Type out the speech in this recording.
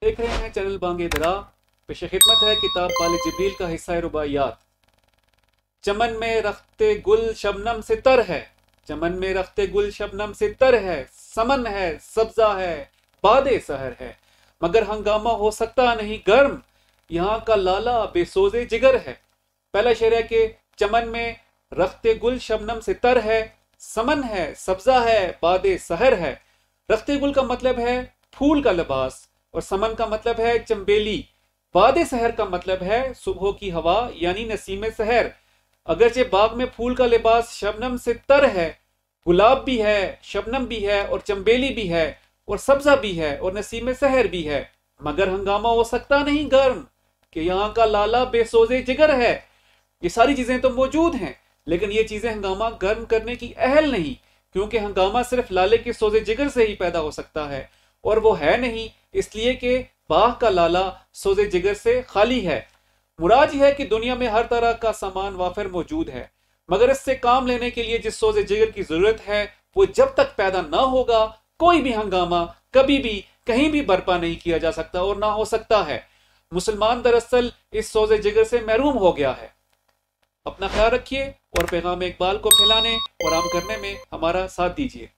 देख रहे हैं चैनल बांगे दरा। पेश खिदमत है किताब बाल जिब्रील का हिस्सा रुबाइयात। चमन में रखते गुल शबनम से तर है, चमन में रखते गुल शबनम से तर है, समन है सब्जा है बादे सहर है, मगर हंगामा हो सकता नहीं गर्म, यहाँ का लाला बेसोजे जिगर है। पहला शेर है कि चमन में रखते गुल शबनम से तर है, समन है सब्जा है बादे सहर है। रखते गुल का मतलब है फूल का लिबास और समन का मतलब है चंबेली। बादे सहर का मतलब है सुबह की हवा यानी नसीम सहर। अगरचे बाग में फूल का लिबास शबनम से तर है, गुलाब भी है, शबनम भी है और चंबेली भी है और सब्जा भी है और नसीम सहर भी है, मगर हंगामा हो सकता नहीं गर्म कि यहाँ का लाला बेसोजे जिगर है। ये सारी चीजें तो मौजूद हैं, लेकिन ये चीजें हंगामा गर्म करने की अहल नहीं, क्योंकि हंगामा सिर्फ लाले के सोजे जिगर से ही पैदा हो सकता है, और वो है नहीं इसलिए कि बाग का लाला सोजे जिगर से खाली है। मुराद यह है कि दुनिया में हर तरह का सामान वाफिर मौजूद है, मगर इससे काम लेने के लिए जिस सोजे जिगर की जरूरत है वो जब तक पैदा ना होगा कोई भी हंगामा कभी भी कहीं भी बर्पा नहीं किया जा सकता और ना हो सकता है। मुसलमान दरअसल इस सोजे जिगर से महरूम हो गया है। अपना ख्याल रखिए और पैगाम इकबाल को फैलाने और आम करने में हमारा साथ दीजिए।